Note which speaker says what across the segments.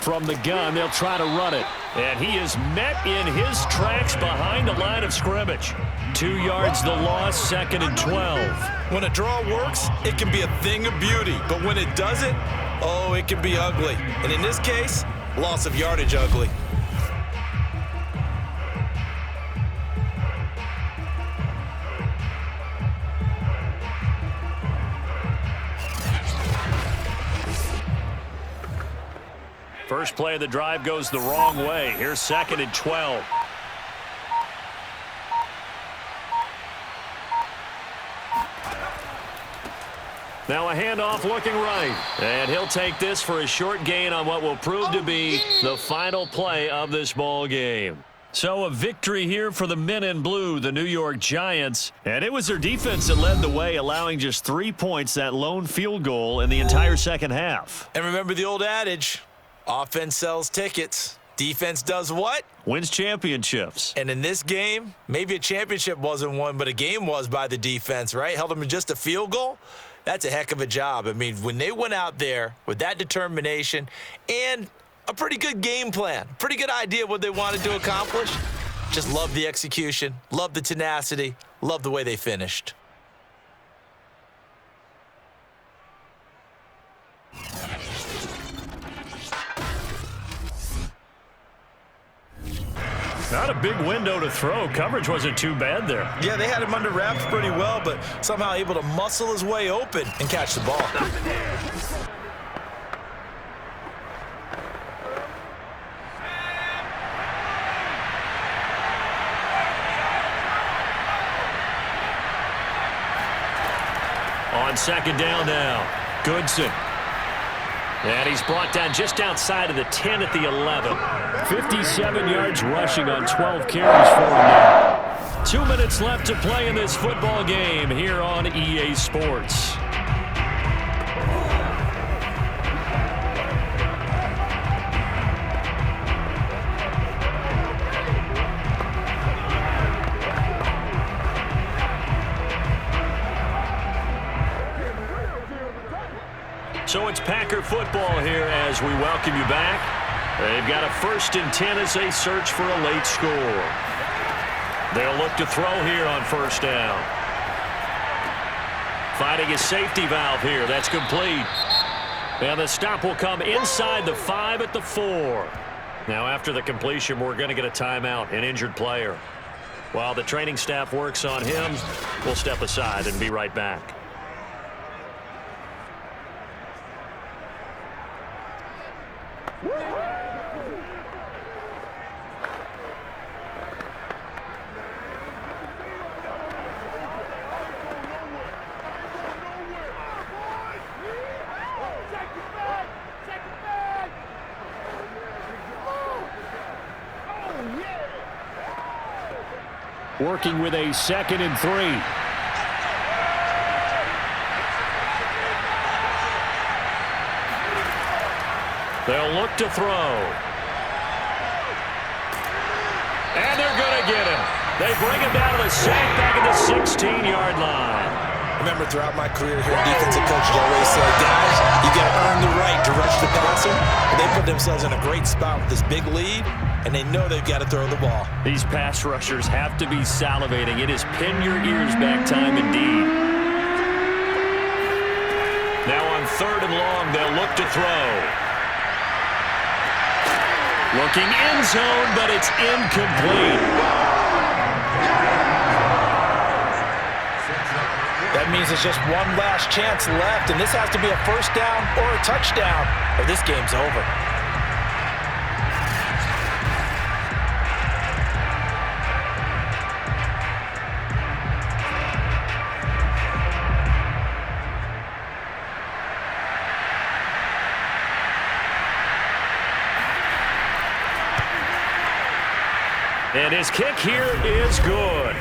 Speaker 1: From the gun, they'll try to run it. And he is met in his tracks behind the line of scrimmage. 2 yards the loss, 2nd and 12.
Speaker 2: When a draw works, it can be a thing of beauty. But when it doesn't, oh, it can be ugly. And in this case, loss of yardage ugly.
Speaker 1: First play of the drive goes the wrong way. Here's 2nd and 12. Now a handoff looking right. And he'll take this for a short gain on what will prove to be the final play of this ball game. So a victory here for the men in blue, the New York Giants. And it was their defense that led the way, allowing just 3 points, that lone field goal in the entire second half.
Speaker 2: And remember the old adage, offense sells tickets. Defense does what?
Speaker 1: Wins championships.
Speaker 2: And in this game, maybe a championship wasn't won, but a game was by the defense, right? Held them to just a field goal. That's a heck of a job. I mean, when they went out there with that determination and a pretty good game plan, pretty good idea what they wanted to accomplish, just love the execution, love the tenacity, love the way they finished.
Speaker 1: Not a big window to throw. Coverage wasn't too bad there.
Speaker 2: Yeah, they had him under wraps pretty well, but somehow able to muscle his way open and catch the ball.
Speaker 1: On 2nd down now, Goodson. And he's brought down just outside of the 10 at the 11. 57 yards rushing on 12 carries for him now. 2 minutes left to play in this football game here on EA Sports. So it's Packer football here as we welcome you back. They've got a 1st and 10 as they search for a late score. They'll look to throw here on 1st down. Finding a safety valve here. That's complete. And the stop will come inside the 5 at the 4. Now after the completion, we're going to get a timeout, an injured player. While the training staff works on him, we'll step aside and be right back. Working with a 2nd and 3. They'll look to throw. And they're going to get him. They bring him down to the sack back at the 16-yard line.
Speaker 2: Remember, throughout my career here, defensive coaches always say, guys, you got to earn the right to rush the passer. And they put themselves in a great spot with this big lead, and they know they've got to throw the ball.
Speaker 1: These pass rushers have to be salivating. It is pin your ears back time indeed. Now on 3rd and long, they'll look to throw. Looking end zone, but it's incomplete.
Speaker 2: That means there's just one last chance left, and this has to be a 1st down or a touchdown, or this game's over.
Speaker 1: And his kick here is good.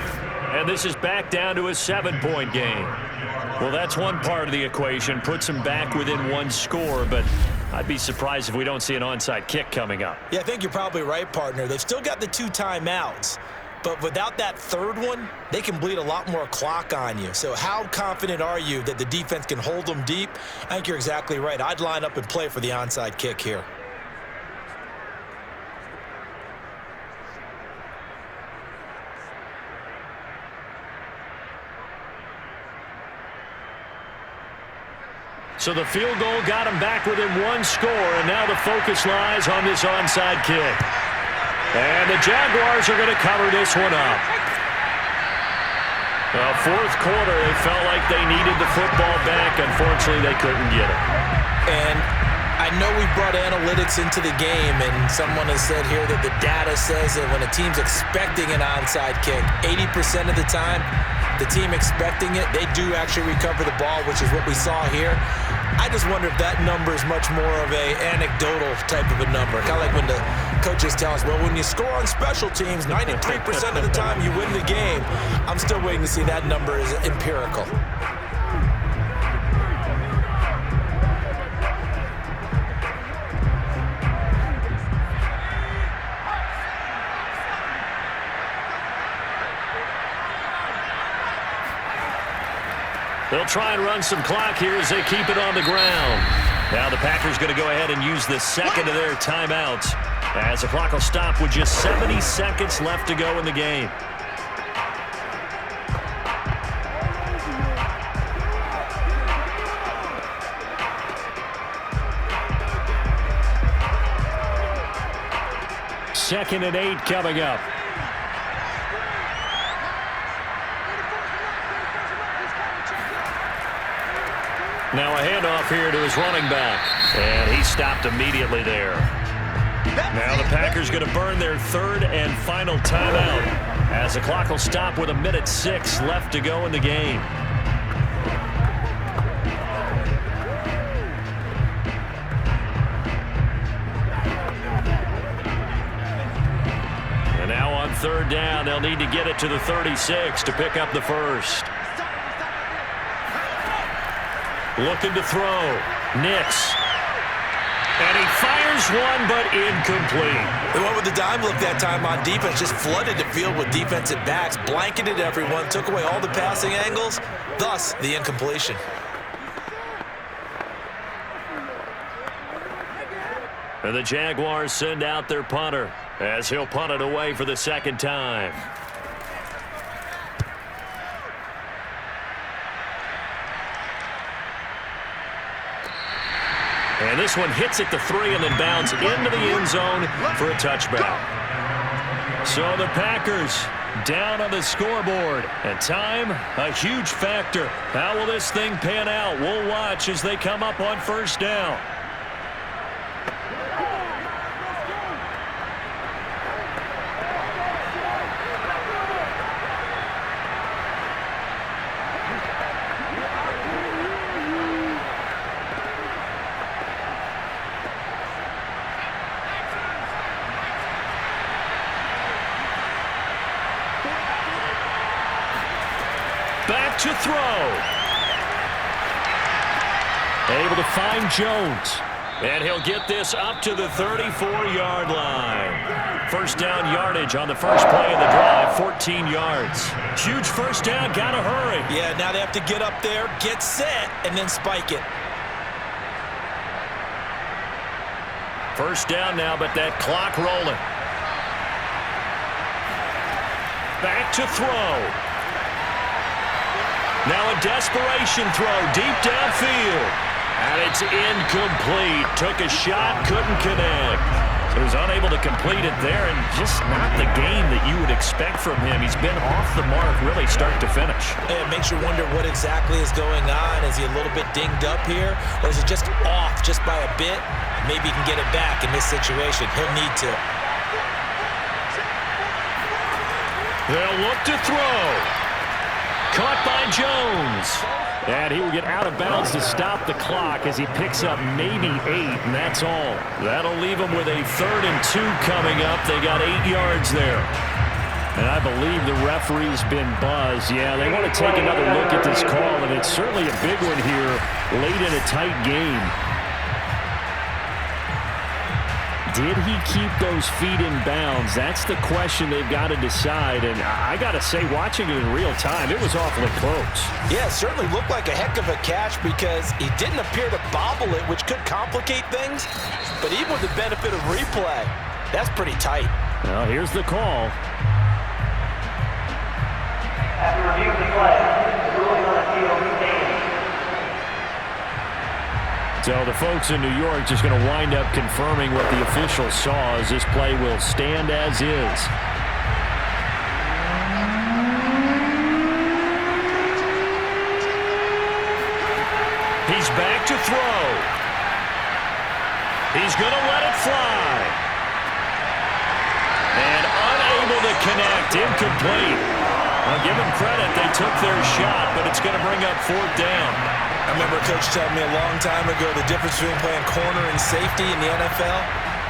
Speaker 1: And this is back down to a 7-point game. Well, that's one part of the equation. Puts him back within 1 score, but I'd be surprised if we don't see an onside kick coming up.
Speaker 2: Yeah, I think you're probably right, partner. They've still got the 2 timeouts. But without that third one, they can bleed a lot more clock on you. So how confident are you that the defense can hold them deep? I think you're exactly right. I'd line up and play for the onside kick here.
Speaker 1: So the field goal got him back within one score, and now the focus lies on this onside kick. And the Jaguars are going to cover this one up. Fourth quarter, they felt like they needed the football back. Unfortunately, they couldn't get it.
Speaker 2: And I know we brought analytics into the game, and someone has said here that the data says that when a team's expecting an onside kick, 80% of the time, the team expecting it, they do actually recover the ball, which is what we saw here. I just wonder if that number is much more of a anecdotal type of a number. Kind of like when the coaches tell us, well, when you score on special teams, 93% of the time you win the game. I'm still waiting to see that number is empirical.
Speaker 1: They'll try and run some clock here as they keep it on the ground. Now the Packers going to go ahead and use the second of their timeouts, as the clock will stop with just 70 seconds left to go in the game. Second and 8 coming up. Now a handoff here to his running back. And he stopped immediately there. Now the Packers going to burn their third and final timeout, as the clock will stop with 1:06 left to go in the game. And now on third down, they'll need to get it to the 36 to pick up the first. Looking to throw. Nix. And he fires one, but incomplete.
Speaker 2: They went with the dime look that time on defense. Just flooded the field with defensive backs. Blanketed everyone. Took away all the passing angles. Thus, the incompletion.
Speaker 1: And the Jaguars send out their punter, as he'll punt it away for the second time. And this one hits at the 3 and then bounds into the end zone for a touchback. So the Packers down on the scoreboard. And time, a huge factor. How will this thing pan out? We'll watch as they come up on first down. Back to throw. Able to find Jones. And he'll get this up to the 34-yard line. First down yardage on the first play of the drive, 14 yards. Huge first down, gotta hurry.
Speaker 2: Yeah, now they have to get up there, get set, and then spike it.
Speaker 1: First down now, but that clock rolling. Back to throw. Now a desperation throw deep downfield. And it's incomplete. Took a shot, couldn't connect. So he was unable to complete it there, and just not the game that you would expect from him. He's been off the mark really start to finish.
Speaker 2: It makes you wonder what exactly is going on. Is he a little bit dinged up here? Or is it just off just by a bit? Maybe he can get it back in this situation. He'll need to.
Speaker 1: They'll look to throw. Caught by Jones. And he will get out of bounds to stop the clock as he picks up maybe 8, and that's all. That'll leave him with a 3rd and 2 coming up. They got 8 yards there. And I believe the referee's been buzzed. Yeah, they want to take another look at this call, and it's certainly a big one here late in a tight game. did he keep those feet in bounds? That's the question they've got to decide. And I got to say, watching it in real time, it was awfully close.
Speaker 2: Yeah, it certainly looked like a heck of a catch because he didn't appear to bobble it, which could complicate things. But even with the benefit of replay, that's pretty tight.
Speaker 1: Well, here's the call.
Speaker 3: After review of the play, the ruling on the field stands.
Speaker 1: So the folks in New York just going to wind up confirming what the official saw as this play will stand as is. He's back to throw. He's going to let it fly. And unable to connect, incomplete. I'll give them credit. They took their shot, but it's going to bring up 4th down.
Speaker 2: I remember Coach telling me a long time ago the difference between playing corner and safety in the NFL.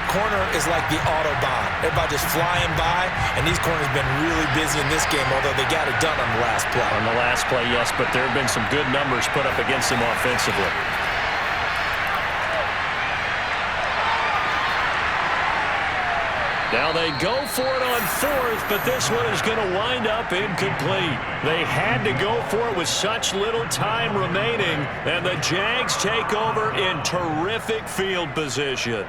Speaker 2: Corner is like the Autobahn. Everybody just flying by, and these corners have been really busy in this game, although they got it done on the last play.
Speaker 1: On the last play, yes, but there have been some good numbers put up against them offensively. Now they go for it on 4th, but this one is going to wind up incomplete. They had to go for it with such little time remaining, and the Jags take over in terrific field position.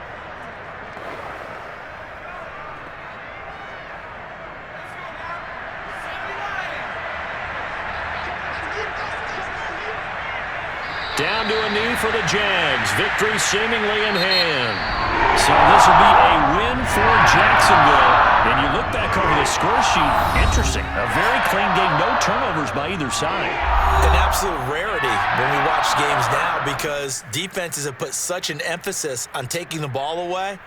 Speaker 1: Down to a knee for the Jags. Victory seemingly in hand. So this will be a win for Jacksonville. And you look back over the score sheet, interesting. A very clean game, no turnovers by either side.
Speaker 2: An absolute rarity when we watch games now because defenses have put such an emphasis on taking the ball away.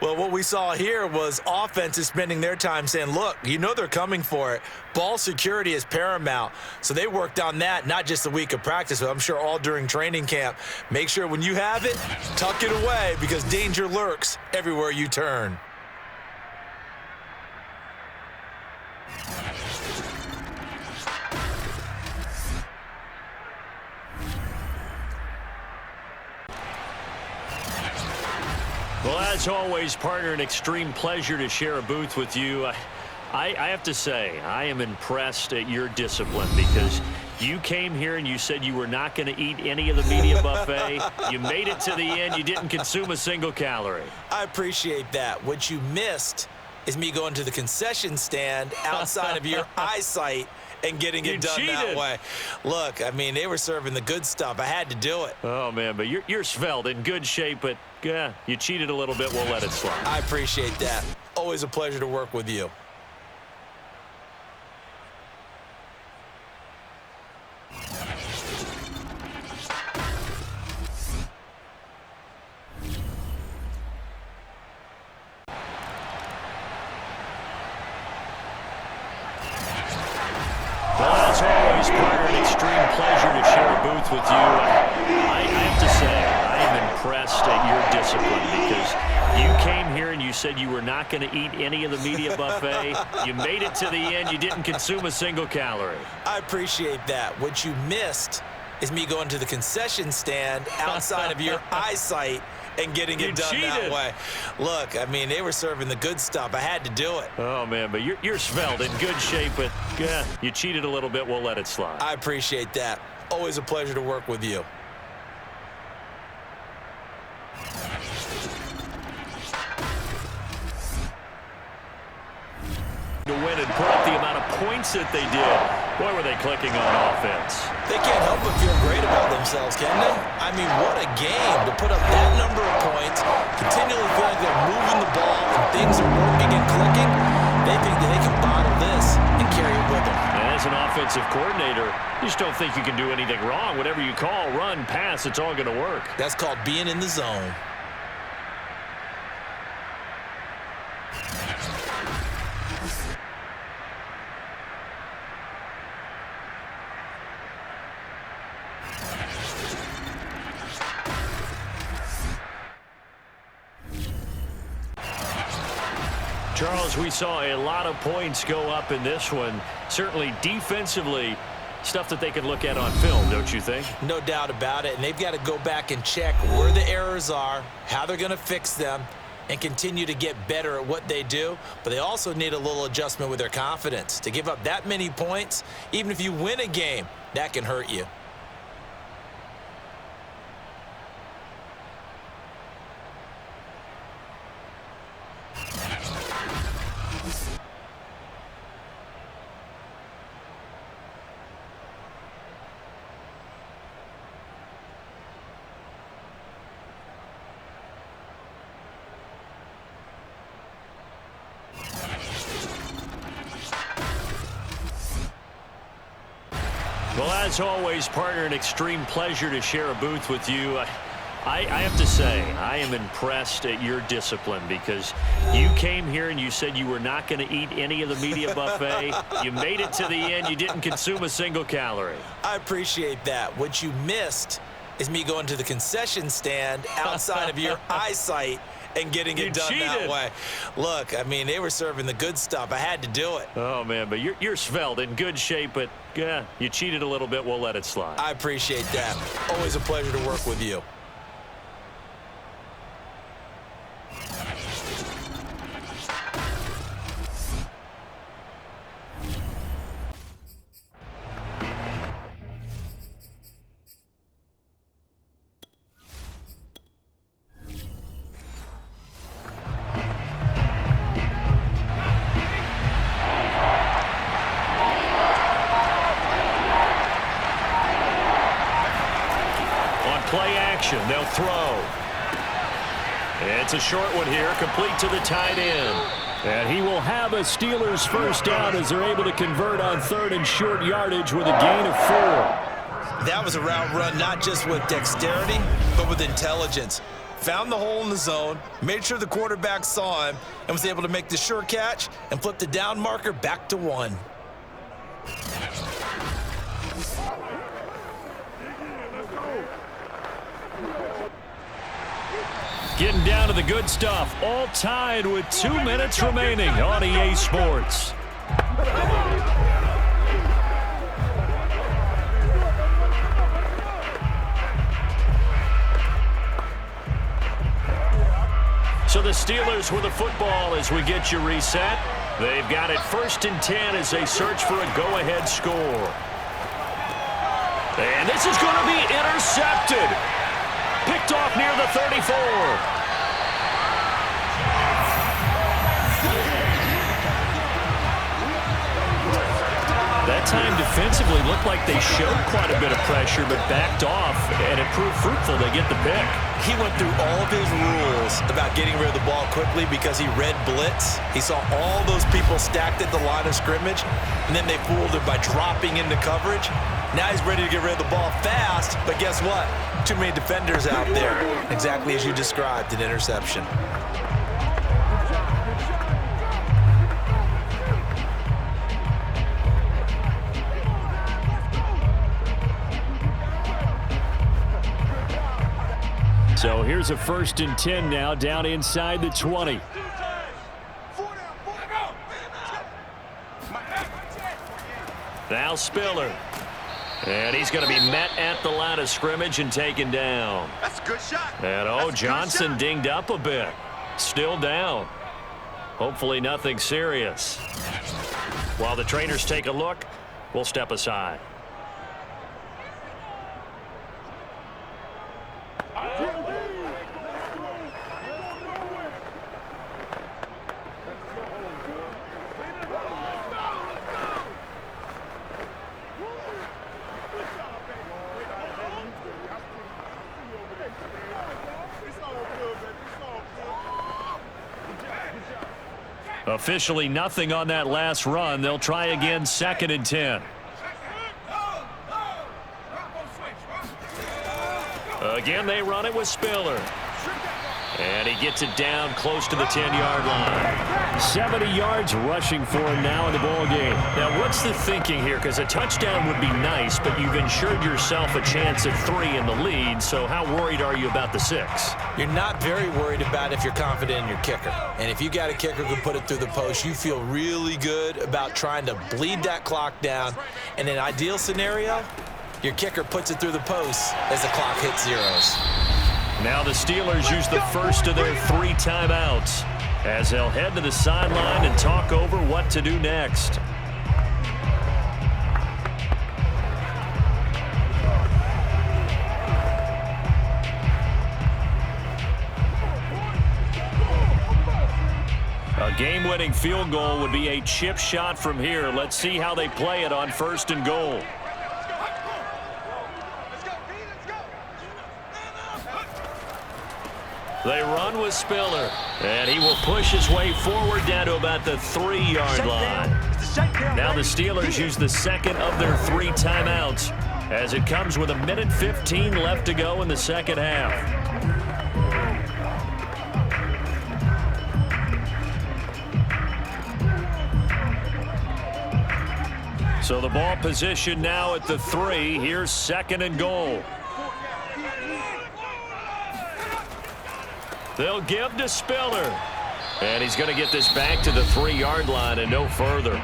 Speaker 2: Well, what we saw here was offenses spending their time saying, look, you know they're coming for it. Ball security is paramount. So they worked on that, not just a week of practice, but I'm sure all during training camp. Make sure when you have it, tuck it away because danger lurks everywhere you turn.
Speaker 1: Well, as always, partner, an extreme pleasure to share a booth with you. I have to say, I am impressed at your discipline because you came here and you said you were not going to eat any of the media buffet. You made it to the end. You didn't consume a single calorie.
Speaker 2: I appreciate that. What you missed is me going to the concession stand outside of your eyesight and getting it done that way. Look, I mean, they were serving the good stuff. I had to do it.
Speaker 1: Oh, man, but you're svelte, in good shape, but yeah, you cheated a little bit. We'll let it slide.
Speaker 2: I appreciate that. Always a pleasure to work with you.
Speaker 1: Well, as always, partner, an extreme pleasure to share a booth with you. I have to say, I am impressed at your discipline because you came here and you said you were not going to eat any of the media buffet. You made it to the end. You didn't consume a single calorie.
Speaker 2: I appreciate that. What you missed is me going to the concession stand outside of your eyesight and getting it done that way. Look, I mean, they were serving the good stuff. I had to do it.
Speaker 1: Oh, man, but you're svelte, in good shape, but yeah, you cheated a little bit. We'll let it slide.
Speaker 2: I appreciate that. Always a pleasure to work with you.
Speaker 1: To win and put up the amount of points that they did. Boy, were they clicking on offense.
Speaker 2: They can't help but feel great about themselves, can they? I mean, what a game to put up that number of points, continually feel like they're moving the ball and things are working and clicking. They think that they can bottle this and carry it with them.
Speaker 1: As an offensive coordinator, you just don't think you can do anything wrong. Whatever you call, run, pass, it's all going to work.
Speaker 2: That's called being in the zone.
Speaker 1: Charles, we saw a lot of points go up in this one. Certainly defensively, stuff that they can look at on film, don't you think?
Speaker 2: No doubt about it. And they've got to go back and check where the errors are, how they're going to fix them. and continue to get better at what they do, but they also need a little adjustment with their confidence. To give up that many points, even if you win a game, that can hurt you.
Speaker 1: Well, as always, partner, an extreme pleasure to share a booth with you. I have to say, I am impressed at your discipline because you came here and you said you were not going to eat any of the media buffet. You made it to the end. You didn't consume a single calorie.
Speaker 2: I appreciate that. What you missed is me going to the concession stand outside of your eyesight and getting it done that way. Look, I mean, they were serving the good stuff. I had to do it.
Speaker 1: Oh, man, but you're svelte, in good shape, but yeah, you cheated a little bit. We'll let it slide.
Speaker 2: I appreciate that. Always a pleasure to work with you.
Speaker 1: Play action, they'll throw. It's a short one here, complete to the tight end. And he will have a Steelers first down as they're able to convert on 3rd and short yardage with a gain of 4.
Speaker 2: That was a route run not just with dexterity, but with intelligence. Found the hole in the zone, made sure the quarterback saw him, and was able to make the sure catch and flip the down marker back to 1.
Speaker 1: Getting down to the good stuff, all tied with 2 minutes remaining on EA Sports. So the Steelers with the football as we get you reset. They've got it 1st and 10 as they search for a go-ahead score. And this is going to be intercepted. Picked off near the 34. That time defensively looked like they showed quite a bit of pressure, but backed off, and it proved fruitful. They get the pick.
Speaker 2: He went through all of his rules about getting rid of the ball quickly because he read blitz. He saw all those people stacked at the line of scrimmage, and then they fooled him by dropping into coverage. Now he's ready to get rid of the ball fast, but guess what? Too many defenders out there. Exactly as you described, an interception.
Speaker 1: So here's a 1st and 10 now, down inside the 20. Now Spiller. And he's going to be met at the line of scrimmage and taken down.
Speaker 4: That's a good shot.
Speaker 1: And Johnson dinged up a bit. Still down. Hopefully nothing serious. While the trainers take a look, we'll step aside. Officially nothing on that last run. They'll try again 2nd and 10. Again, they run it with Spiller. And he gets it down close to the 10-yard line. 70 yards rushing for him now in the ball game. Now, what's the thinking here? Because a touchdown would be nice, but you've ensured yourself a chance at 3 in the lead, so how worried are you about the 6?
Speaker 2: You're not very worried about if you're confident in your kicker. And if you got a kicker who can put it through the post, you feel really good about trying to bleed that clock down. In an ideal scenario, your kicker puts it through the post as the clock hits zeros.
Speaker 1: Now the Steelers use the first of their 3 timeouts as they'll head to the sideline and talk over what to do next. A game-winning field goal would be a chip shot from here. Let's see how they play it on 1st and goal. They run with Spiller, and he will push his way forward down to about the 3-yard line. Now the Steelers use the second of their 3 timeouts as it comes with 1:15 left to go in the second half. So the ball position now at the 3. Here's 2nd and goal. They'll give to Spiller. And he's going to get this back to the 3-yard line and no further.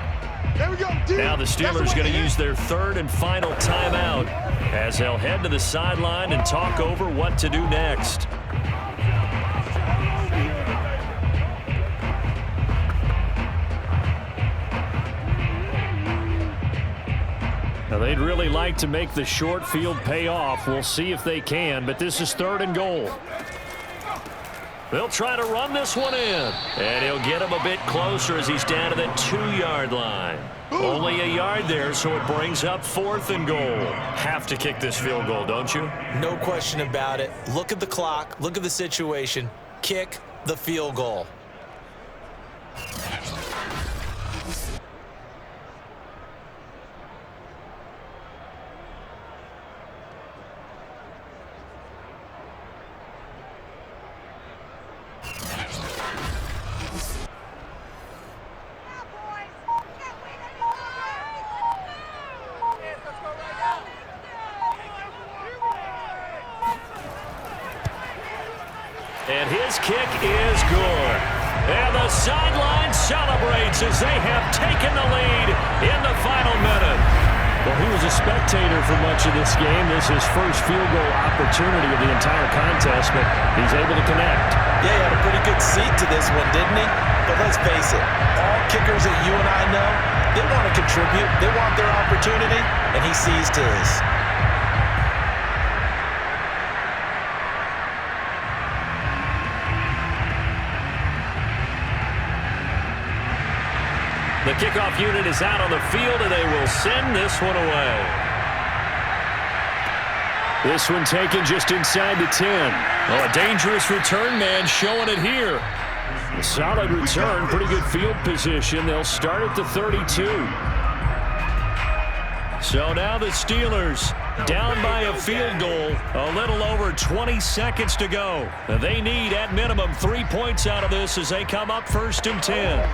Speaker 4: There we go, dude.
Speaker 1: Now the Steelers going to use their 3rd and final timeout as they'll head to the sideline and talk over what to do next. Now they'd really like to make the short field pay off. We'll see if they can, but this is 3rd and goal. They'll try to run this one in, and he'll get him a bit closer as he's down to the 2-yard line. Only a yard there, so it brings up 4th and goal. Have to kick this field goal, don't you?
Speaker 2: No question about it. Look at the clock. Look at the situation. Kick the field goal.
Speaker 1: And his kick is good. And the sideline celebrates as they have taken the lead in the final minute. Well, he was a spectator for much of this game. This is his first field goal opportunity of the entire contest, but he's able to connect.
Speaker 2: Yeah, he had a pretty good seat to this one, didn't he? But let's face it, all kickers that you and I know, they want to contribute. They want their opportunity, and he seized his.
Speaker 1: The kickoff unit is out on the field, and they will send this one away. This one taken just inside the 10. Oh, a dangerous return man showing it here. A solid return, pretty good field position. They'll start at the 32. So now the Steelers down by a field goal, a little over 20 seconds to go. They need at minimum 3 points out of this as they come up 1st and 10.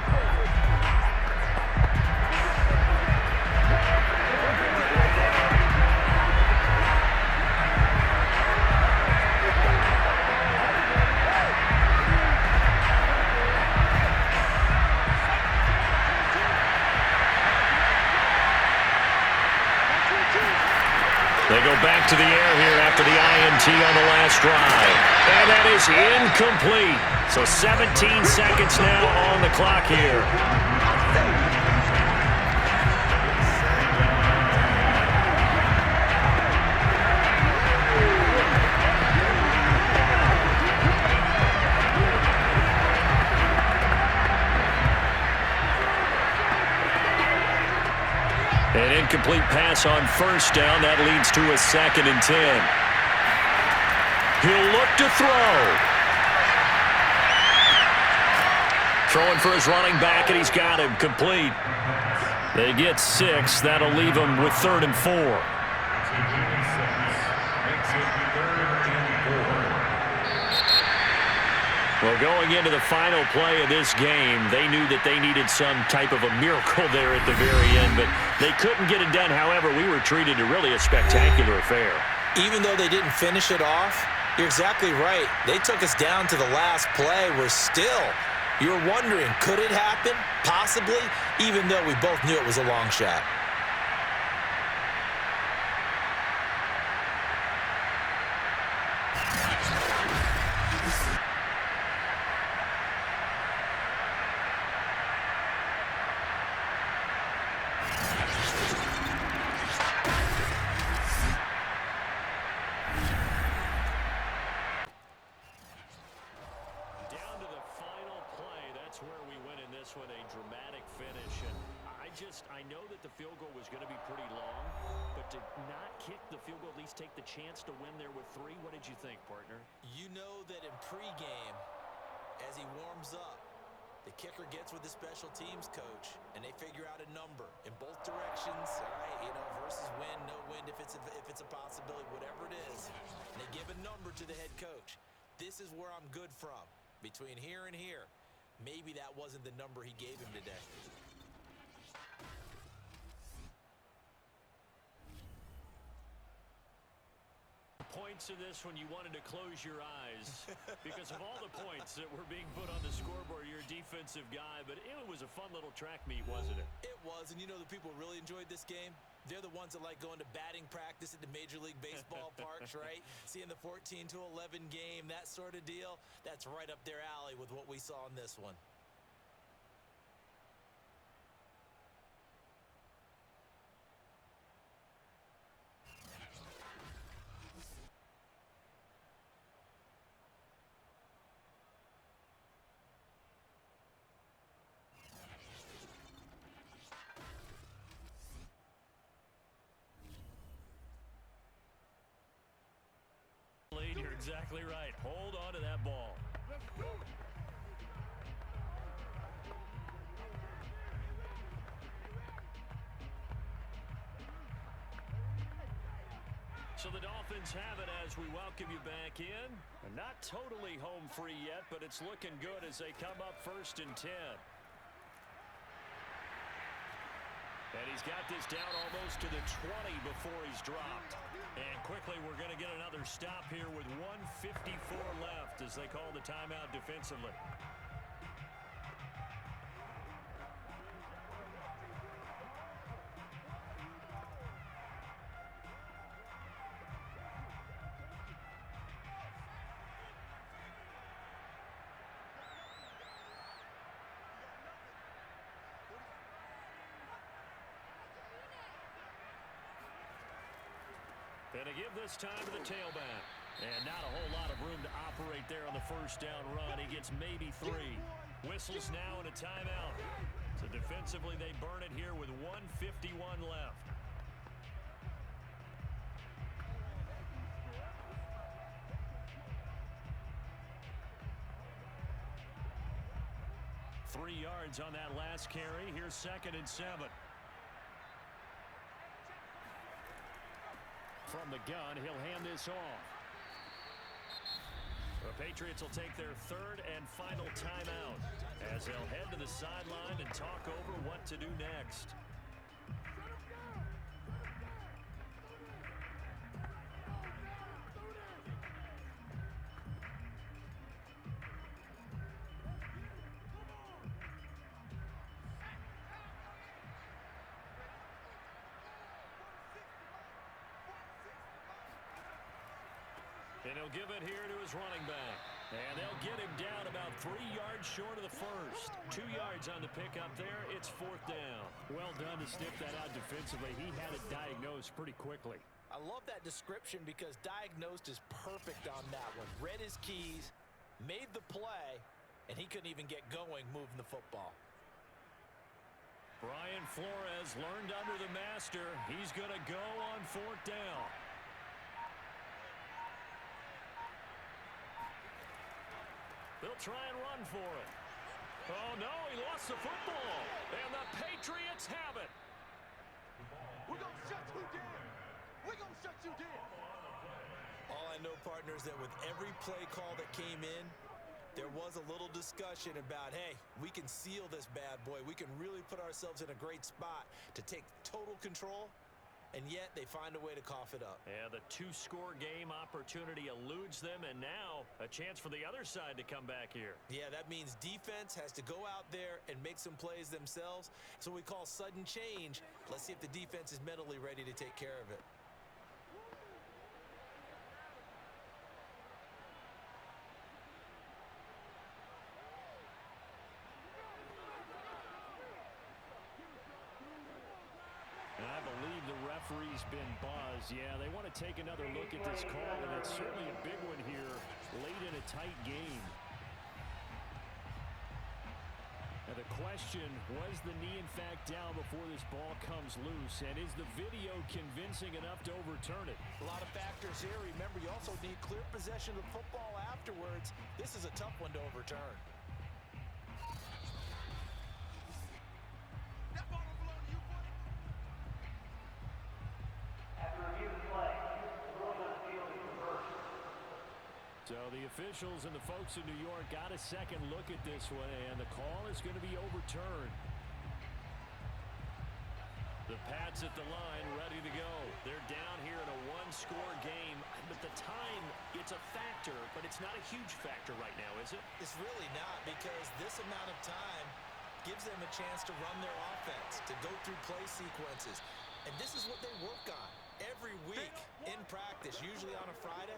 Speaker 1: They go back to the air here after the INT on the last drive. And that is incomplete. So 17 seconds now on the clock here. An incomplete pass on 1st down. That leads to a 2nd and 10. He'll look to throw. Throwing for his running back, and he's got him complete. They get 6. That'll leave him with 3rd and 4. Well, going into the final play of this game, they knew that they needed some type of a miracle there at the very end, but they couldn't get it done. However, we were treated to really a spectacular affair.
Speaker 2: Even though they didn't finish it off, you're exactly right. They took us down to the last play. You're wondering, could it happen? Possibly, even though we both knew it was a long shot.
Speaker 1: Down to the final play. That's where we win in this one, a dramatic finish. And I know that the field goal was going to be pretty long, but to not kick the field goal, at least take the chance to win there with 3, what did you think, partner?
Speaker 2: You know that in pregame, as he warms up, the kicker gets with the special teams coach, and they figure out a number in both directions, all right, versus win, no wind, if it's a possibility, whatever it is. And they give a number to the head coach. This is where I'm good from. Between here and here, maybe that wasn't the number he gave him today.
Speaker 1: Points in this one, you wanted to close your eyes because of all the points that were being put on the scoreboard. You're a defensive guy, but it was a fun little track meet, wasn't it?
Speaker 2: It was, and the people really enjoyed this game. They're the ones that like going to batting practice at the Major League Baseball parks, right? Seeing the 14-11 game, that sort of deal. That's right up their alley with what we saw in this one.
Speaker 1: You're exactly right. Hold on to that ball. So the Dolphins have it as we welcome you back in. And not totally home free yet, but it's looking good as they come up 1st and 10. And he's got this down almost to the 20 before he's dropped. And quickly, we're going to get another stop here with 1:54 left as they call the timeout defensively. And to give this time to the tailback. And not a whole lot of room to operate there on the first down run. He gets maybe 3. Whistles now and a timeout. So defensively, they burn it here with 1:51 left. Three yards on that last carry. Here's 2nd and 7. From the gun, he'll hand this off. The Patriots will take their 3rd and final timeout as they'll head to the sideline and talk over what to do next. And he'll give it here to his running back. And they'll get him down about 3 yards short of the first. 2 yards on the pickup there. It's 4th down. Well done to sniff that out defensively. He had it diagnosed pretty quickly.
Speaker 2: I love that description because diagnosed is perfect on that one. Read his keys, made the play, and he couldn't even get going moving the football.
Speaker 1: Brian Flores learned under the master. He's going to go on 4th down. They'll try and run for it. Oh, no, he lost the football. And the Patriots have it.
Speaker 4: We're going to shut you down. We're going to shut you down.
Speaker 2: All I know, partner, is that with every play call that came in, there was a little discussion about, hey, we can seal this bad boy. We can really put ourselves in a great spot to take total control. And yet they find a way to cough it up.
Speaker 1: Yeah, the 2-score game opportunity eludes them, and now a chance for the other side to come back here.
Speaker 2: Yeah, that means defense has to go out there and make some plays themselves. It's what we call sudden change. Let's see if the defense is mentally ready to take care of it.
Speaker 1: he's been buzzed. Yeah, they want to take another look at this call, and it's certainly a big one here late in a tight game. Now the question, was the knee in fact down before this ball comes loose? And is the video convincing enough to overturn it?
Speaker 2: A lot of factors here. Remember, you also need clear possession of the football afterwards. This is a tough one to overturn.
Speaker 4: That ball don't belong to you, buddy.
Speaker 3: After reviewing the play, the ruling on the field is reversed.
Speaker 1: So the officials and the folks in New York got a second look at this one, and the call is going to be overturned. The Pats at the line, ready to go. They're down here in a one-score game, but the time, it's a factor, but it's not a huge factor right now, is it?
Speaker 2: It's really not, because this amount of time gives them a chance to run their offense, to go through play sequences. And this is what they work on every week in practice, usually on a Friday.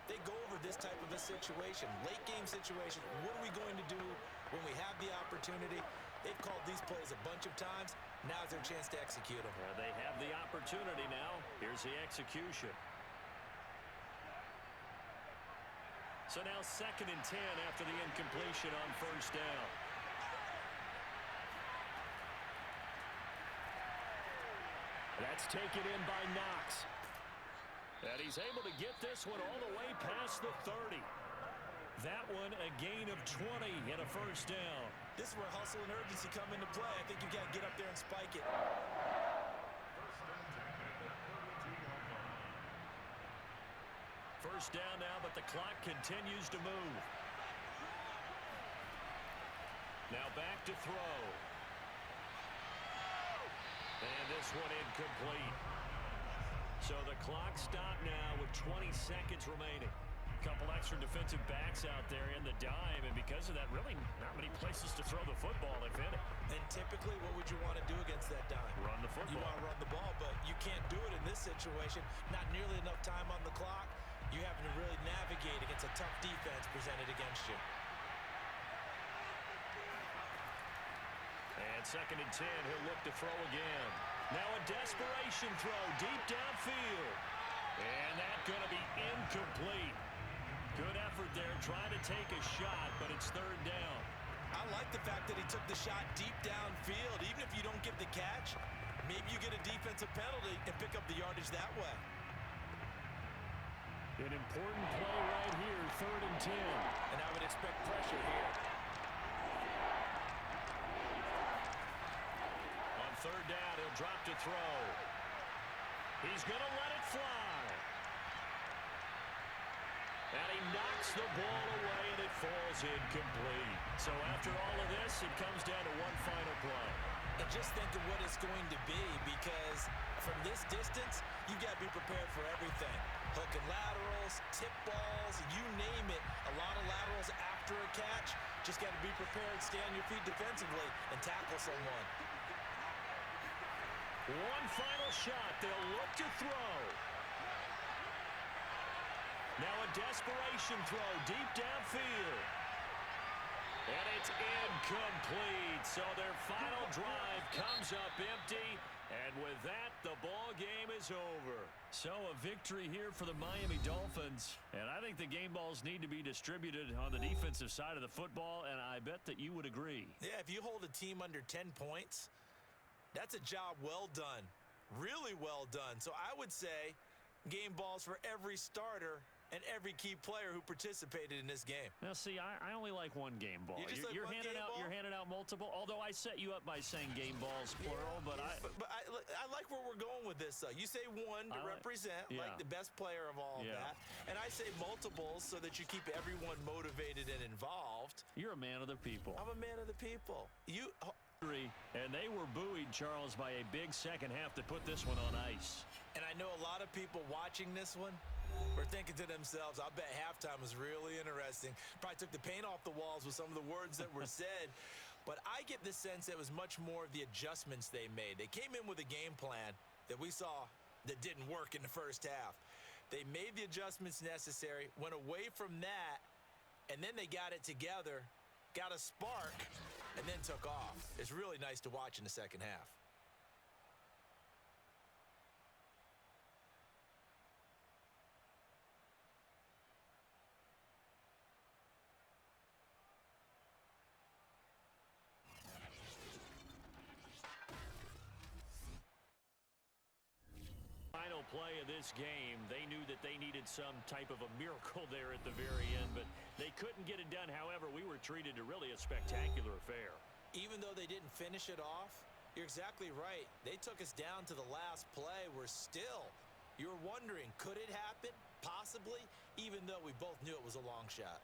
Speaker 2: They go over this type of a situation, late game situation. What are we going to do when we have the opportunity? They've called these plays a bunch of times. Now's their chance to execute them.
Speaker 1: They have the opportunity now. Here's the execution. So now 2nd and 10 after the incompletion on first down. That's taken in by Knox. And he's able to get this one all the way past the 30. That one a gain of 20 and a first down.
Speaker 2: This is where hustle and urgency come into play. I think you've got to get up there and spike it.
Speaker 1: First down now, but the clock continues to move. Now back to throw. And this one incomplete. So the clock stopped now with 20 seconds remaining. A couple extra defensive backs out there in the dime, and because of that, really not many places to throw the football, if any.
Speaker 2: And typically, what would you want to do against that dime?
Speaker 1: Run the football.
Speaker 2: You want to run the ball, but you can't do it in this situation. Not nearly enough time on the clock. You're having to really navigate against a tough defense presented against you.
Speaker 1: And 2nd and 10, he'll look to throw again. Now a desperation throw deep downfield. And that's going to be incomplete. Good effort there, trying to take a shot, but it's 3rd down.
Speaker 2: I like the fact that he took the shot deep downfield. Even if you don't get the catch, maybe you get a defensive penalty and pick up the yardage that way.
Speaker 1: An important play right here, 3rd and 10.
Speaker 2: And I would expect pressure here.
Speaker 1: On 3rd down, he'll drop to throw. He's going to let it fly. And he knocks the ball away, and it falls incomplete. So after all of this, it comes down to one final play.
Speaker 2: And just think of what it's going to be, because from this distance, you've got to be prepared for everything. Hook and laterals, tip balls, you name it. A lot of laterals after a catch. Just got to be prepared, stay on your feet defensively, and tackle someone.
Speaker 1: One final shot. They'll look to throw. Now a desperation throw deep downfield. And it's incomplete. So their final drive comes up empty. And with that, the ball game is over. So a victory here for the Miami Dolphins. And I think the game balls need to be distributed on the defensive side of the football, and I bet that you would agree.
Speaker 2: Yeah, if you hold a team under 10 points, that's a job well done. Really well done. So I would say game balls for every starter and every key player who participated in this game.
Speaker 1: Now, see, I only like one game ball. You're handing out multiple. Although I set you up by saying game balls plural, but
Speaker 2: I like where we're going with this. You say one to represent, like the best player of all of that, and I say multiples so that you keep everyone motivated and involved.
Speaker 1: You're a man of the people.
Speaker 2: I'm a man of the people.
Speaker 1: And they were buoyed, Charles, by a big second half to put this one on ice.
Speaker 2: And I know a lot of people watching this one were thinking to themselves, I bet halftime was really interesting. Probably took the paint off the walls with some of the words that were said. But I get the sense that it was much more of the adjustments they made. They came in with a game plan that we saw that didn't work in the first half. They made the adjustments necessary, went away from that, and then they got it together, got a spark, and then took off. It's really nice to watch in the second half.
Speaker 1: final play of this game. They knew that they needed some type of a miracle there at the very end, but they couldn't get it done. However, we were treated to really a spectacular affair.
Speaker 2: Even though they didn't finish it off, you're exactly right. They took us down to the last play. You're wondering, could it happen? Possibly, even though we both knew it was a long shot.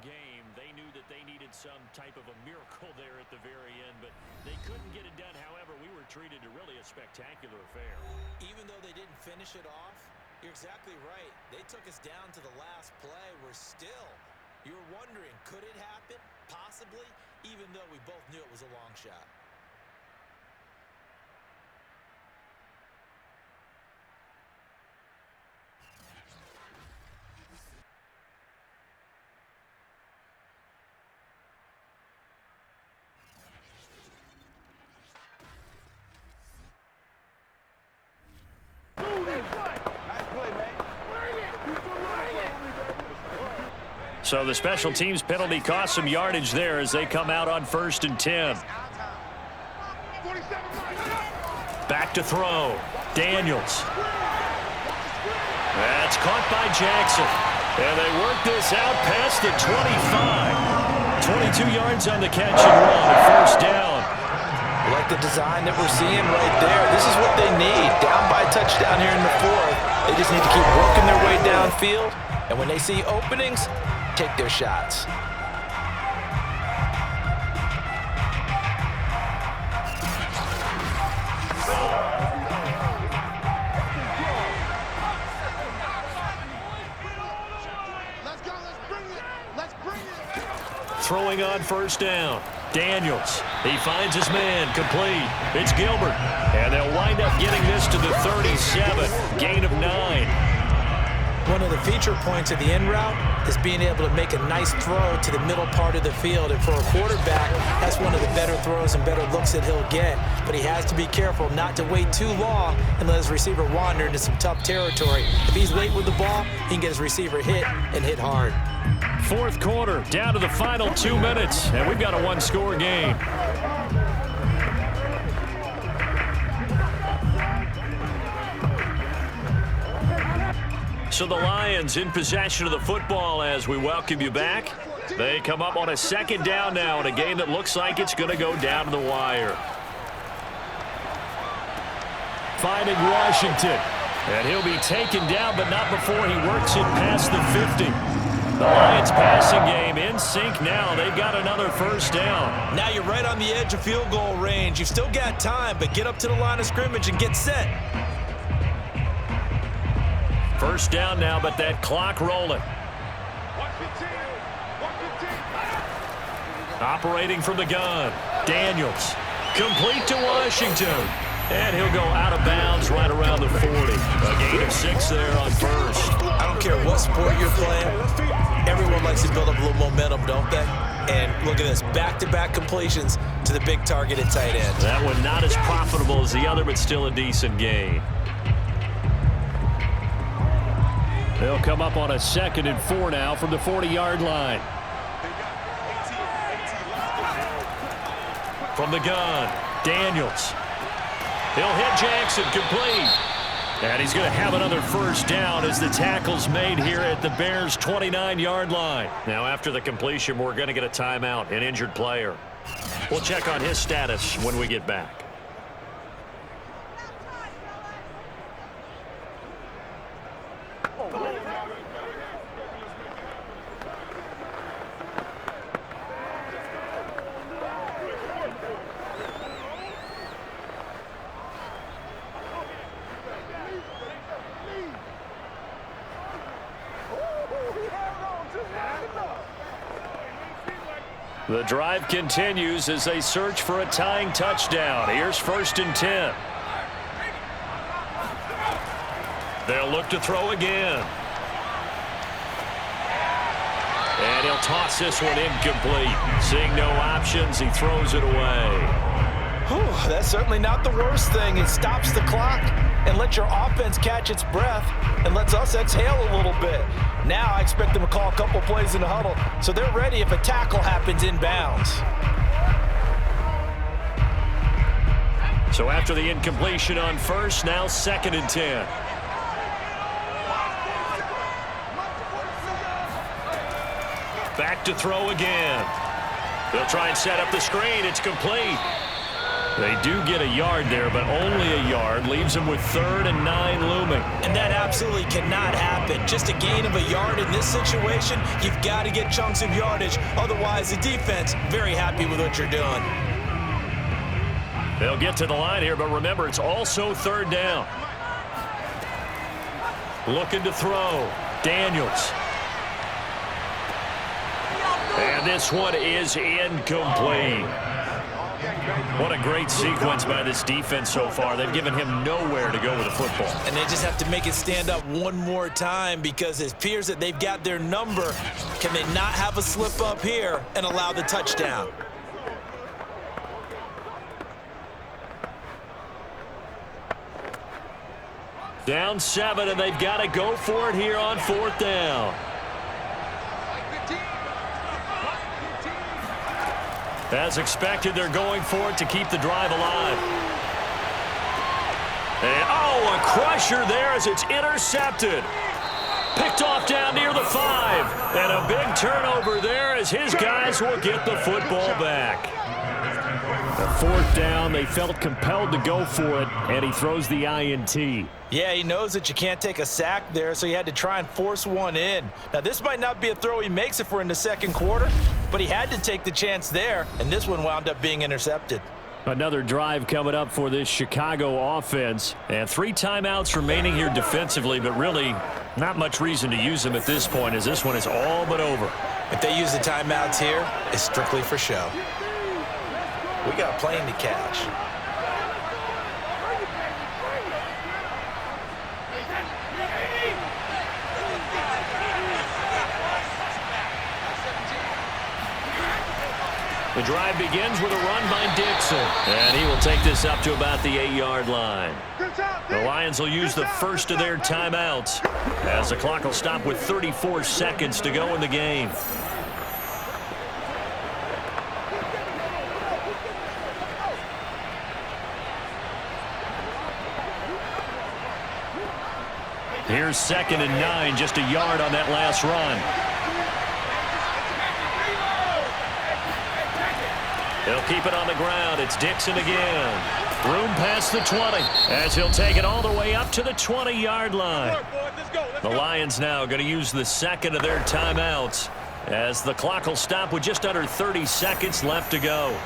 Speaker 1: Game, they knew that they needed some type of a miracle there at the very end, but they couldn't get it done. However, we were treated to really a spectacular affair.
Speaker 2: Even though they didn't finish it off, you're exactly right. They took us down to the last play. You're wondering, could it happen? Possibly, even though we both knew it was a long shot.
Speaker 1: So the special teams penalty cost some yardage there as they come out on 1st and 10. Back to throw. Daniels. That's caught by Jackson. And they work this out past the 25. 22 yards on the catch and run. 1st down.
Speaker 2: Like the design that we're seeing right there. This is what they need. Down by a touchdown here in the 4th. They just need to keep working their way downfield. And when they see openings, take their shots.
Speaker 4: Let's go. Let's bring it.
Speaker 1: Throwing on 1st down. Daniels. He finds his man. Complete. It's Gilbert. And they'll wind up getting this to the 37. Gain of 9.
Speaker 2: One of the feature points of the in route is being able to make a nice throw to the middle part of the field. And for a quarterback, that's one of the better throws and better looks that he'll get. But he has to be careful not to wait too long and let his receiver wander into some tough territory. If he's late with the ball, he can get his receiver hit and hit hard.
Speaker 1: 4th quarter, down to the final 2 minutes, and we've got a 1-score game. So the Lions in possession of the football as we welcome you back. They come up on a 2nd down now in a game that looks like it's going to go down to the wire. Finding Washington. And he'll be taken down, but not before he works it past the 50. The Lions passing game in sync now. They've got another 1st down.
Speaker 2: Now you're right on the edge of field goal range. You've still got time, but get up to the line of scrimmage and get set.
Speaker 1: 1st down now, but that clock rolling.
Speaker 4: 115.
Speaker 1: Operating from the gun. Daniels. Complete to Washington. And he'll go out of bounds right around the 40. A gain of 6 there on 1st.
Speaker 2: I don't care what sport you're playing. Everyone likes to build up a little momentum, don't they? And look at this. Back-to-back completions to the big target at tight end.
Speaker 1: That one not as profitable as the other, but still a decent gain. They'll come up on a 2nd and 4 now from the 40-yard line. From the gun, Daniels. He'll hit Jackson, complete. And he's going to have another first down as the tackle's made here at the Bears' 29-yard line. Now, after the completion, we're going to get a timeout, an injured player. We'll check on his status when we get back. The drive continues as they search for a tying touchdown. Here's 1st and 10. They'll look to throw again. And he'll toss this one incomplete. Seeing no options, he throws it away.
Speaker 2: Whew, that's certainly not the worst thing. It stops the clock and lets your offense catch its breath and lets us exhale a little bit. Now I expect them to call a couple plays in the huddle so they're ready if a tackle happens inbounds.
Speaker 1: So after the incompletion on 1st, now 2nd and 10. Back to throw again. They'll try and set up the screen. It's complete. They do get a yard there, but only a yard. Leaves them with 3rd and 9 looming.
Speaker 2: And that absolutely cannot happen. Just a gain of a yard in this situation, you've got to get chunks of yardage. Otherwise, the defense, very happy with what you're doing.
Speaker 1: They'll get to the line here, but remember, it's also 3rd down. Looking to throw. Daniels. And this one is incomplete. What a great sequence by this defense so far. They've given him nowhere to go with the football.
Speaker 2: And they just have to make it stand up one more time because it appears that they've got their number. Can they not have a slip up here and allow the touchdown?
Speaker 1: Down 7, and they've got to go for it here on 4th down. As expected, they're going for it to keep the drive alive. And, oh, a crusher there as it's intercepted. Picked off down near the 5. And a big turnover there as his guys will get the football back. The 4th down, they felt compelled to go for it, and he throws the INT.
Speaker 2: Yeah, he knows that you can't take a sack there, so he had to try and force one in. Now, this might not be a throw he makes if we're in the 2nd quarter, but he had to take the chance there, and this one wound up being intercepted.
Speaker 1: Another drive coming up for this Chicago offense. And 3 timeouts remaining here defensively, but really not much reason to use them at this point as this one is all but over.
Speaker 2: If they use the timeouts here, it's strictly for show. We got a plane to catch.
Speaker 1: The drive begins with a run by Dixon. And he will take this up to about the 8-yard line. The Lions will use the first of their timeouts as the clock will stop with 34 seconds to go in the game. Here's 2nd and 9, just a yard on that last run. They'll keep it on the ground. It's Dixon again. Room past the 20 as he'll take it all the way up to the 20-yard line. The Lions now going to use the 2nd of their timeouts as the clock will stop with just under 30 seconds left to go.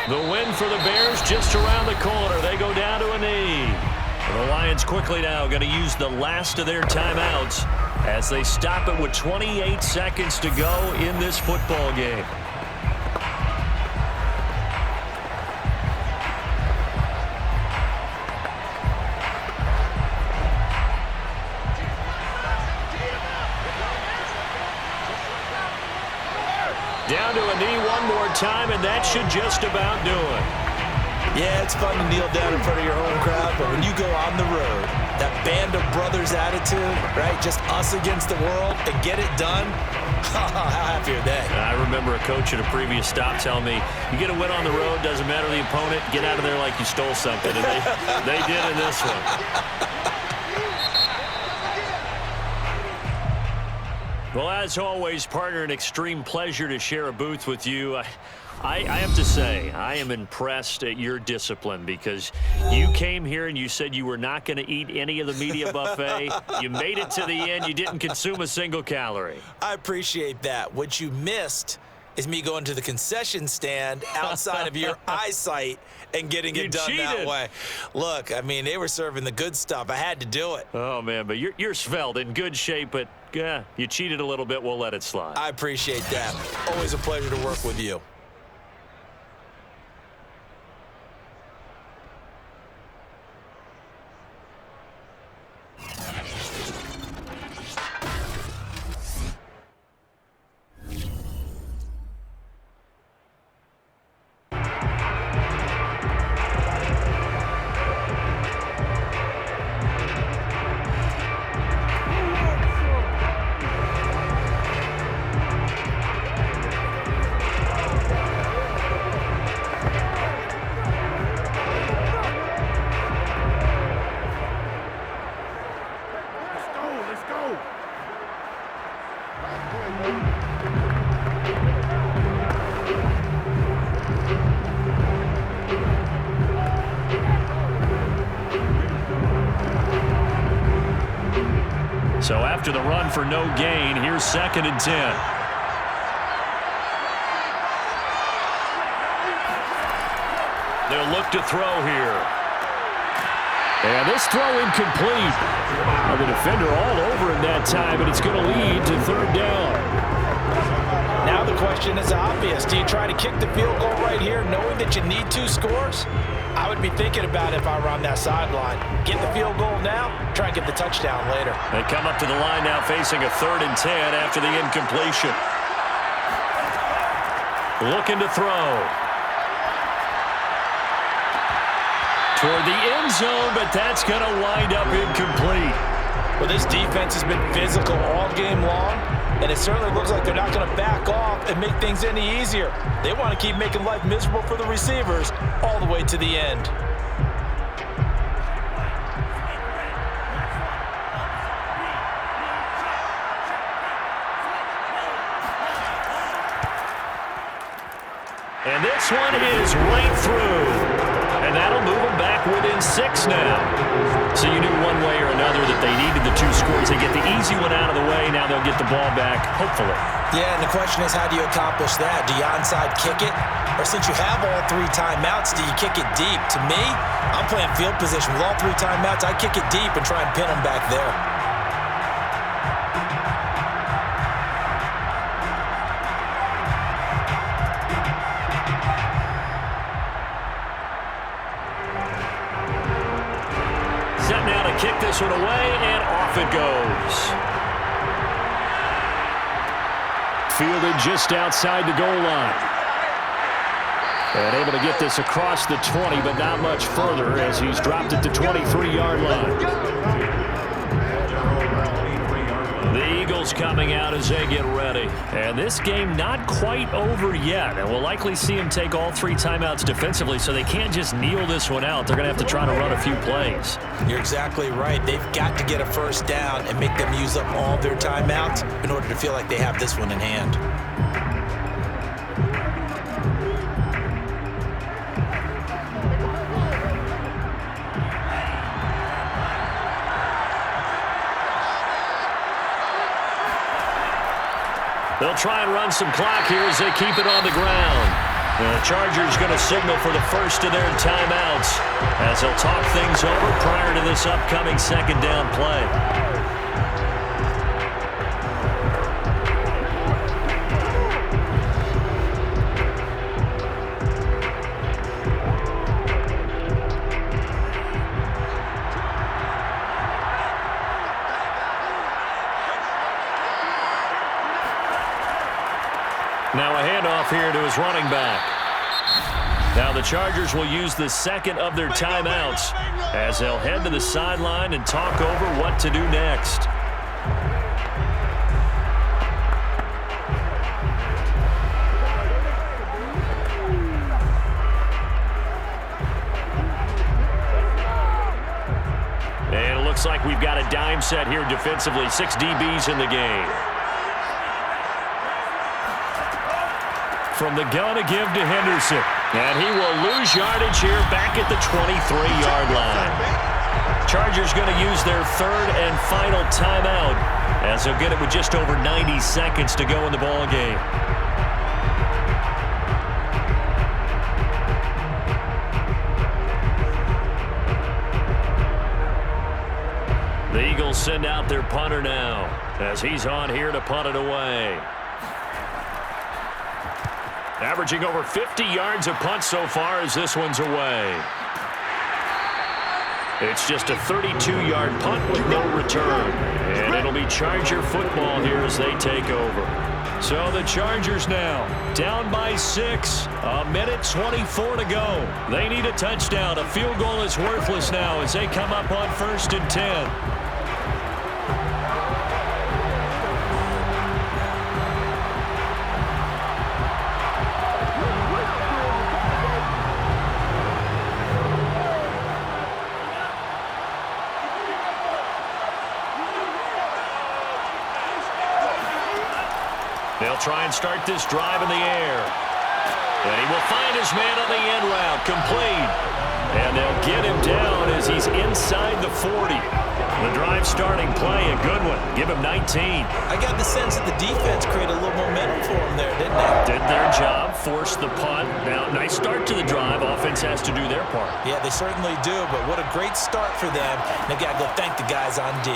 Speaker 1: The win for the Bears just around the corner. They go down to a knee. The Lions quickly now going to use the last of their timeouts as they stop it with 28 seconds to go in this football game. Down to a knee one more time, and that should just about do it.
Speaker 2: Yeah, it's fun to kneel down in front of your home crowd, but when you go on the road, that band of brothers attitude, right? Just us against the world and get it done. How happy are they?
Speaker 1: I remember a coach at a previous stop telling me, you get a win on the road, doesn't matter the opponent, get out of there like you stole something. And they did in this one. Well, as always, partner, an extreme pleasure to share a booth with you. I have to say, I am impressed at your discipline because you came here and you said you were not going to eat any of the media buffet. You made it to the end. You didn't consume a single calorie.
Speaker 2: I appreciate that. What you missed is me going to the concession stand outside of your eyesight and getting it done that way. Look, I mean, they were serving the good stuff. I had to do it.
Speaker 1: Oh, man, but you're svelte, in good shape, but yeah, you cheated a little bit. We'll let it slide.
Speaker 2: I appreciate that. Always a pleasure to work with you.
Speaker 1: So after the run for no gain, here's 2nd and 10. They'll look to throw here. And this throw incomplete. Well, the defender all over him that time, and it's going to lead to 3rd down.
Speaker 2: Now the question is obvious. Do you try to kick the field goal right here knowing that you need 2 scores? I would be thinking about it if I were on that sideline. Get the field goal now, try and get the touchdown later.
Speaker 1: They come up to the line now facing a 3rd and 10 after the incompletion. Looking to throw. Toward the end zone, but that's going to wind up incomplete.
Speaker 2: Well, this defense has been physical all game long, and it certainly looks like they're not going to back off and make things any easier. They want to keep making life miserable for the receivers all the way to the end.
Speaker 1: And this one is right through. And that'll move them back within 6 now. So you knew one way or another that they needed the 2 scores. They get the easy one out of the way. Now they'll get the ball back, hopefully.
Speaker 2: Yeah, and the question is, how do you accomplish that? Do you onside kick it? Or since you have all 3 timeouts, do you kick it deep? To me, I'm playing field position. With all 3 timeouts, I kick it deep and try and pin them back there.
Speaker 1: Kick this one away, and off it goes. Fielded just outside the goal line. And able to get this across the 20, but not much further as he's dropped it to 23-yard line. The Eagles coming out as they get ready. And this game not quite over yet. And we'll likely see him take all 3 timeouts defensively, so they can't just kneel this one out. They're going to have to try to run a few plays.
Speaker 2: You're exactly right. They've got to get a 1st down and make them use up all their timeouts in order to feel like they have this one in hand.
Speaker 1: They'll try and run some clock here as they keep it on the ground. The Chargers going to signal for the first of their timeouts as they'll talk things over prior to this upcoming 2nd down play. Now a handoff here to his running back. Now the Chargers will use the second of their timeouts as they'll head to the sideline and talk over what to do next. And it looks like we've got a dime set here defensively. 6 DBs in the game. From the gun to give to Henderson. And he will lose yardage here back at the 23-yard line. Chargers going to use their third and final timeout as they'll get it with just over 90 seconds to go in the ball game. The Eagles send out their punter now as he's on here to punt it away. Averaging over 50 yards a punt so far as this one's away. It's just a 32-yard punt with no return. And it'll be Charger football here as they take over. So the Chargers now down by 6. A minute 24 to go. They need a touchdown. A field goal is worthless now as they come up on 1st and 10. They'll try and start this drive in the air. And he will find his man on the end route, complete. And they'll get him down as he's inside the 40. The drive starting play, a good one. Give him 19.
Speaker 2: I got the sense that the defense created a little momentum for him there, didn't they?
Speaker 1: Did their job, forced the punt. Now, nice start to the drive. Offense has to do their part.
Speaker 2: Yeah, they certainly do, but what a great start for them. They've got to go thank the guys on D.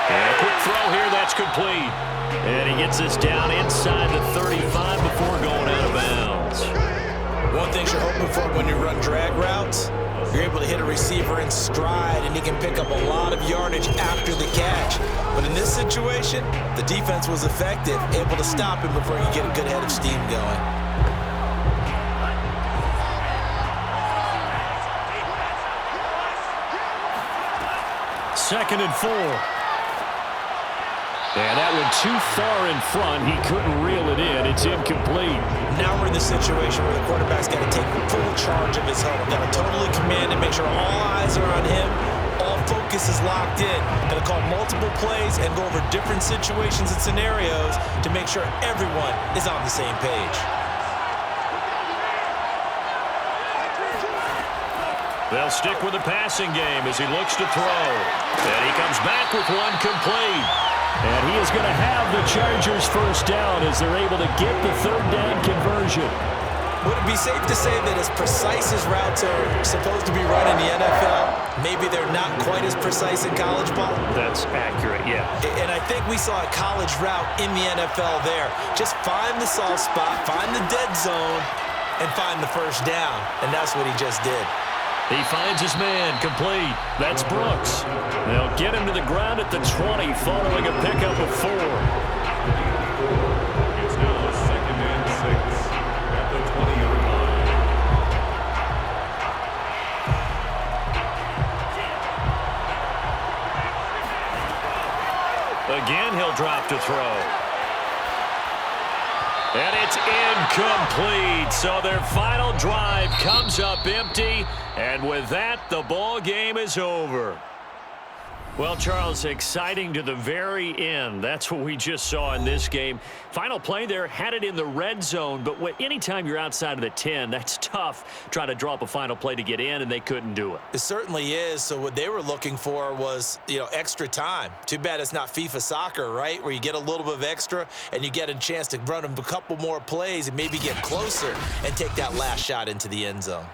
Speaker 1: And a quick throw here, that's complete. And he gets this down inside the 35 before going out of bounds.
Speaker 2: One thing you're hoping for when you run drag routes, you're able to hit a receiver in stride, and he can pick up a lot of yardage after the catch. But in this situation, the defense was effective, able to stop him before you get a good head of steam going.
Speaker 1: Second and 4. And that one too far in front. He couldn't reel it in. It's incomplete.
Speaker 2: Now we're in the situation where the quarterback's got to take full charge of his home. Got to totally command and make sure all eyes are on him. All focus is locked in. Got to call multiple plays and go over different situations and scenarios to make sure everyone is on the same page.
Speaker 1: They'll stick with the passing game as he looks to throw. And he comes back with one complete. And he is going to have the Chargers first down as they're able to get the third down conversion.
Speaker 2: Would it be safe to say that as precise as routes are supposed to be run in the NFL, maybe they're not quite as precise in college ball?
Speaker 1: That's accurate, yeah.
Speaker 2: And I think we saw a college route in the NFL there. Just find the soft spot, find the dead zone, and find the first down. And that's what he just did.
Speaker 1: He finds his man, complete. That's Brooks. They'll get him to the ground at the 20 following a pickup of 4.
Speaker 4: It's now 2nd and 6 at the 20-yard line.
Speaker 1: Again, he'll drop to throw. And it's incomplete. So their final drive comes up empty. And with that, the ball game is over. Well, Charles, exciting to the very end. That's what we just saw in this game. Final play there, had it in the red zone, but anytime you're outside of the 10, that's tough. Trying to draw up a final play to get in, and they couldn't do it.
Speaker 2: It certainly is. So what they were looking for was, extra time. Too bad it's not FIFA soccer, right, where you get a little bit of extra and you get a chance to run a couple more plays and maybe get closer and take that last shot into the end zone.